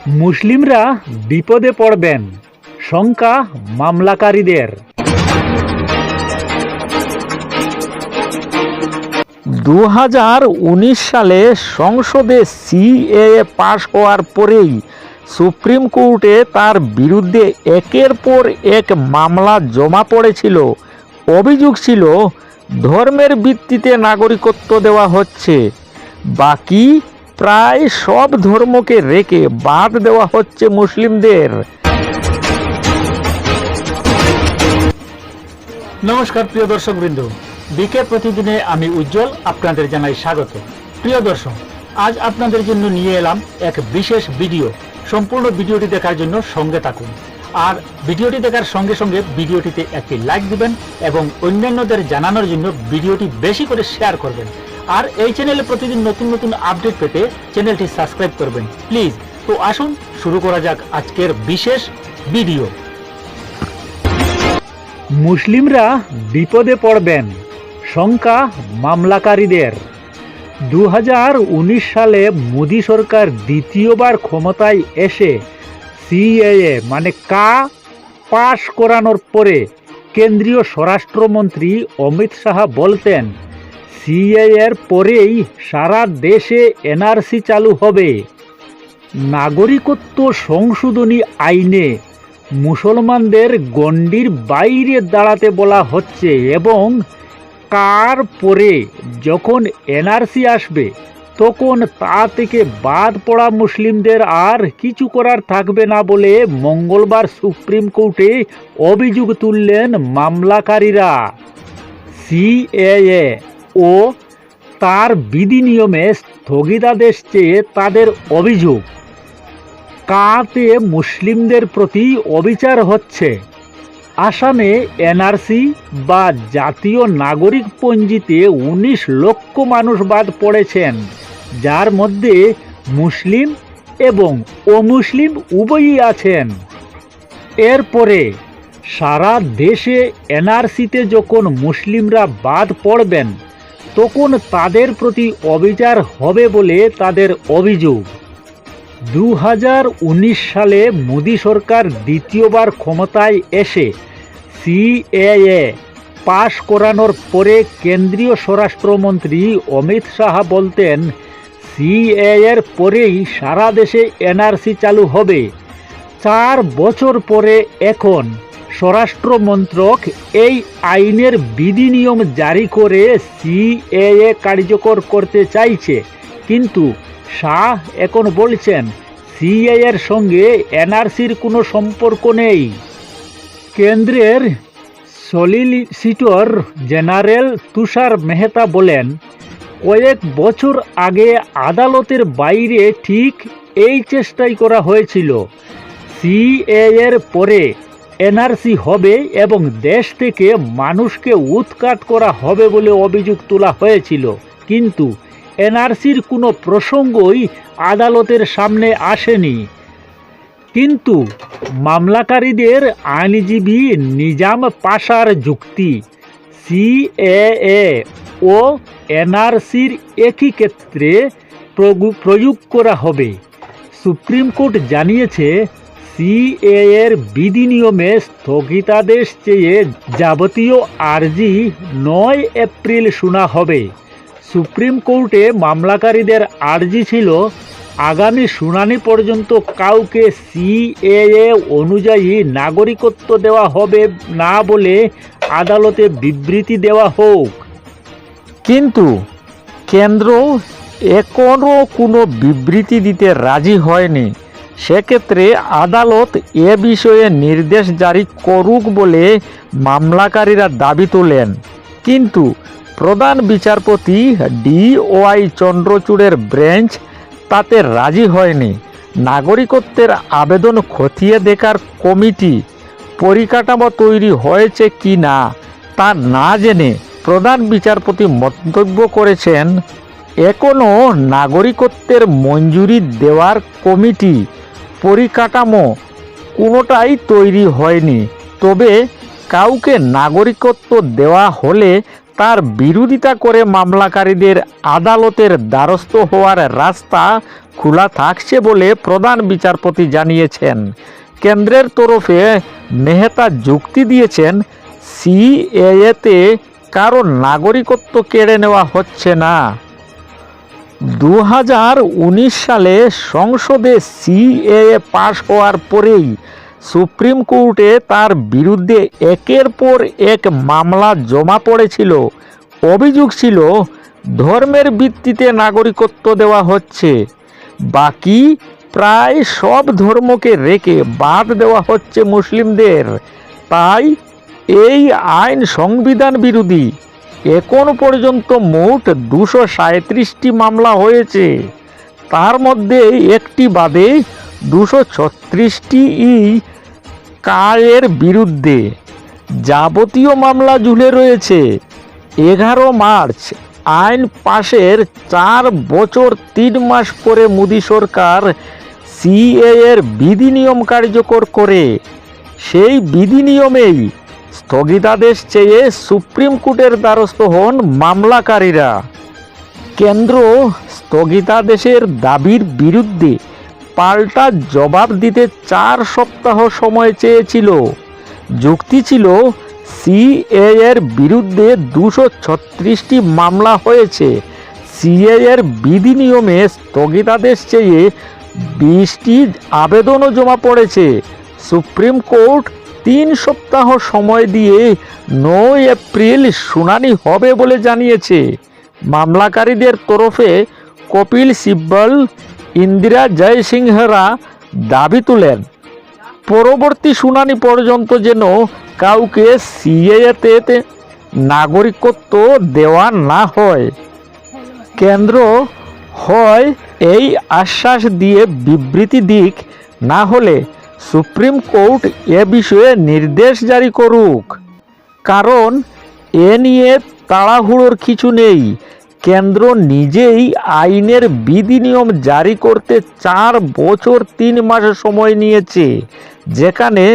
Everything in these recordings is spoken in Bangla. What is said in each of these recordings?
মুসলিমরা বিপদে পড়বেন, শঙ্কা মামলাকারীদের। 2019 সালে সংসদে সিএএ পাশ হওয়ার পরেই সুপ্রিম কোর্টে তার বিরুদ্ধে একের পর এক মামলা জমা পড়েছিল। অভিযোগ ছিল ধর্মের ভিত্তিতে নাগরিকত্ব দেওয়া হচ্ছে, বাকি প্রায় সব ধর্মকে রেখে বাদ দেওয়া হচ্ছে মুসলিমদের। নমস্কার প্রিয় দর্শকবৃন্দ, বিকে প্রতিদিনে আমি উজ্জ্বল আপনাদের জানাই স্বাগত। প্রিয় দর্শক, আজ আপনাদের জন্য নিয়ে এলাম এক বিশেষ ভিডিও। সম্পূর্ণ ভিডিওটি দেখার জন্য সঙ্গে থাকুন, আর ভিডিওটি দেখার সঙ্গে সঙ্গে ভিডিওটিতে একটি লাইক দিবেন এবং অন্যান্যদের জানানোর জন্য ভিডিওটি বেশি করে শেয়ার করবেন। আর এই চ্যানেলে প্রতিদিন নতুন নতুন আপডেট পেতে চ্যানেলটি সাবস্ক্রাইব করবেন প্লিজ। তো আসুন শুরু করা যাক আজকের বিশেষ ভিডিও। মুসলিমরা বিপদে পড়বেন, শঙ্কা মামলাকারীদের। 2019 সালে মোদী সরকার দ্বিতীয়বার ক্ষমতায় এসে সিএএ মানে পাশ করানোর পরে কেন্দ্রীয় স্বরাষ্ট্রমন্ত্রী অমিত শাহ বলতেন সিএএর পরেই সারা দেশে এনআরসি চালু হবে। নাগরিকত্ব সংশোধনী আইনে মুসলমানদের গণ্ডির বাইরে দাঁড়াতে বলা হচ্ছে এবং কার পরে যখন এনআরসি আসবে তখন তা থেকে বাদ পড়া মুসলিমদের আর কিছু করার থাকবে না বলে মঙ্গলবার সুপ্রিম কোর্টে অভিযোগ তুললেন মামলাকারীরা। সিএএ ও তার বিধিনিয়মে স্থগিতাদেশ চেয়ে তাদের অভিযোগ, কাতে মুসলিমদের প্রতি অবিচার হচ্ছে। আসামে এনআরসি বা জাতীয় নাগরিক পঞ্জিতে 19 লক্ষ মানুষ বাদ পড়েছেন, যার মধ্যে মুসলিম এবং অমুসলিম উভয়ই আছেন। এরপরে সারা দেশে এনআরসিতে যখন মুসলিমরা বাদ পড়বেন তখন তাদের প্রতি অবিচার হবে বলে তাদের অভিযোগ। 2019 সালে মোদী সরকার দ্বিতীয়বার ক্ষমতায় এসে সিএএ পাশ করানোর পরে কেন্দ্রীয় স্বরাষ্ট্রমন্ত্রী অমিত শাহ বলতেন সিএএর পরেই সারা দেশে এনআরসি চালু হবে। 4 বছর পরে এখন স্বরাষ্ট্র মন্ত্রক এই আইনের বিধিনিয়ম জারি করে সিএএ কার্যকর করতে চাইছে, কিন্তু শাহ এখন বলছেন সিএএর সঙ্গে এনআরসির কোনো সম্পর্ক নেই। কেন্দ্রের সলিসিটর জেনারেল তুষার মেহতা বলেন, কয়েক বছর আগে আদালতের বাইরে ঠিক এই চেষ্টাই করা হয়েছিল। সিএএর পরে এনআরসি হবে এবং দেশ থেকে মানুষকে উৎখাত করা হবে বলে অভিযোগ তোলা হয়েছিল, কিন্তু এনআরসির কোনো প্রসঙ্গই আদালতের সামনে আসেনি। কিন্তু মামলাকারীদের আইনজীবী নিজাম পাশার যুক্তি, সিএএ ও এনআরসির একই ক্ষেত্রে প্রয়োগ করা হবে। সুপ্রিম কোর্ট জানিয়েছে সিএএর বিধিনিয়মে স্থগিতাদেশ চেয়ে যাবতীয় আর্জি 9 এপ্রিল শোনা হবে। সুপ্রিম কোর্টে মামলাকারীদের আর্জি ছিল আগামী শুনানি পর্যন্ত কাউকে সিএএ অনুযায়ী নাগরিকত্ব দেওয়া হবে না বলে আদালতে বিবৃতি দেওয়া হোক। কিন্তু কেন্দ্র এখনও কোনো বিবৃতি দিতে রাজি হয়নি। সেক্ষেত্রে আদালত এ বিষয়ে নির্দেশ জারি করুক বলে মামলাকারীরা দাবি তোলেন, কিন্তু প্রধান বিচারপতি DY চন্দ্রচূড়ের বেঞ্চ তাতে রাজি হয়নি। নাগরিকত্বের আবেদন খতিয়ে দেখার কমিটি পরিকাঠামো তৈরি হয়েছে কি না তা না জেনে প্রধান বিচারপতি মন্তব্য করেছেন, এখনও নাগরিকত্বের মঞ্জুরি দেওয়ার কমিটি পরিকাঠামো কোনোটাই তৈরি হয়নি, তবে কাউকে নাগরিকত্ব দেওয়া হলে তার বিরোধিতা করে মামলাকারীদের আদালতের দ্বারস্থ হওয়ার রাস্তা খোলা থাকছে বলে প্রধান বিচারপতি জানিয়েছেন। কেন্দ্রের তরফে মেহতা যুক্তি দিয়েছেন, সিএএতে কারো নাগরিকত্ব কেড়ে নেওয়া হচ্ছে না। 2019 সালে সংসদে সিএএ পাশ হওয়ার পরেই সুপ্রিম কোর্টে তার বিরুদ্ধে একের পর এক মামলা জমা পড়েছিল। অভিযোগ ছিল ধর্মের ভিত্তিতে নাগরিকত্ব দেওয়া হচ্ছে, বাকি প্রায় সব ধর্মকে রেখে বাদ দেওয়া হচ্ছে মুসলিমদের। তাই এই আইন সংবিধান বিরোধী। এখন পর্যন্ত মোট 237টি মামলা হয়েছে, তার মধ্যে একটি বাদে 236টি কায়ের বিরুদ্ধে। যাবতীয় মামলা ঝুলে রয়েছে। 11 মার্চ আইন পাশের 4 বছর 3 মাস পরে মোদী সরকার সিএএর বিধিনিয়ম কার্যকর করে। সেই বিধিনিয়মেই স্থগিতাদেশ চেয়ে সুপ্রিম কোর্টের দ্বারস্থ হন মামলাকারীরা। কেন্দ্র স্থগিতাদেশের দাবির বিরুদ্ধে পাল্টা জবাব দিতে 4 সপ্তাহ সময় চেয়েছিল। যুক্তি ছিল, সিএএর বিরুদ্ধে 236টি মামলা হয়েছে। সিএএর বিধিনিয়মে স্থগিতাদেশ চেয়ে 20টি আবেদনও জমা পড়েছে। সুপ্রিম কোর্ট 3 সপ্তাহ সময় দিয়ে 9 এপ্রিল শুনানি হবে বলে জানিয়েছে। মামলাকারীদের তরফে কপিল সিব্বল, ইন্দিরা জয়সিংহরা দাবি তুলেন, পরবর্তী শুনানি পর্যন্ত যেন কাউকে সিএএতে নাগরিকত্ব দেওয়া না হয়। কেন্দ্র হয় এই আশ্বাস দিয়ে বিবৃতি দিক, না হলে সুপ্রিম কোর্ট এ বিষয়ে নির্দেশ জারি করুক। কারণ এ নিয়ে তাড়াহুড়োর কিছু নেই। কেন্দ্র নিজেই আইনের বিধিনিয়ম জারি করতে 4 বছর 3 মাস সময় নিয়েছে, যেখানে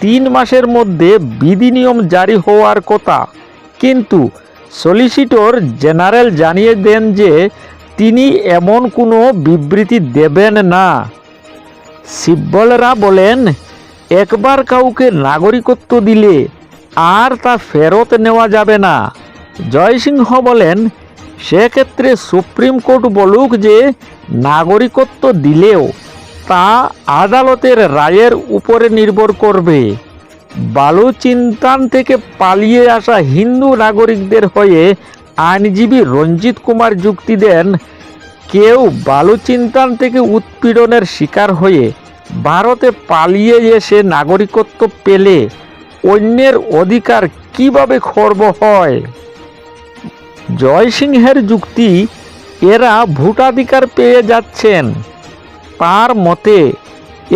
3 মাসের মধ্যে বিধিনিয়ম জারি হওয়ার কথা। কিন্তু সলিসিটর জেনারেল জানিয়ে দেন যে তিনি এমন কোনো বিবৃতি দেবেন না। সিব্বলরা বলেন, একবার কাউকে নাগরিকত্ব দিলে আর তা ফেরত নেওয়া যাবে না। জয়সিংহ বলেন, সেক্ষেত্রে সুপ্রিম কোর্ট বলুক যে নাগরিকত্ব দিলেও তা আদালতের রায়ের উপরে নির্ভর করবে। বালুচিস্তান থেকে পালিয়ে আসা হিন্দু নাগরিকদের হয়ে আইনজীবী রঞ্জিত কুমার যুক্তি দেন, কেউ বালুচিস্তান থেকে উৎপীড়নের শিকার হয়ে ভারতে পালিয়ে এসে নাগরিকত্ব পেলে অন্যের অধিকার কিভাবে খর্ব হয়। জয়সিংহের যুক্তি, এরা ভোটাধিকার পেয়ে যাচ্ছেন। তার মতে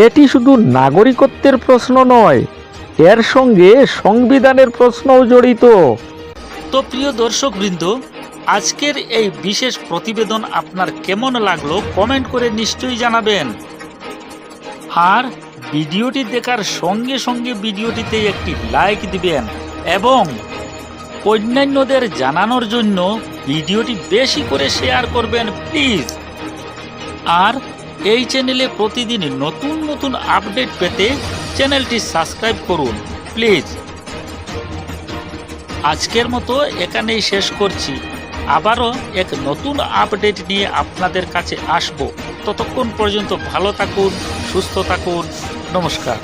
এটি শুধু নাগরিকত্বের প্রশ্ন নয়, এর সঙ্গে সংবিধানের প্রশ্নও জড়িত। তো প্রিয় দর্শকবৃন্দ, আজকের এই বিশেষ প্রতিবেদন আপনার কেমন লাগলো কমেন্ট করে নিশ্চয়ই জানাবেন। আর ভিডিওটি দেখার সঙ্গে সঙ্গে ভিডিওটিতে একটি লাইক দিবেন এবং অন্যান্যদের জানানোর জন্য ভিডিওটি বেশি করে শেয়ার করবেন প্লিজ। আর এই চ্যানেলে প্রতিদিন নতুন নতুন আপডেট পেতে চ্যানেলটি সাবস্ক্রাইব করুন প্লিজ। আজকের মতো এখানেই শেষ করছি। আবারও এক নতুন আপডেট নিয়ে আপনাদের কাছে আসব। ততক্ষণ পর্যন্ত ভালো থাকুন, সুস্থ থাকুন। নমস্কার।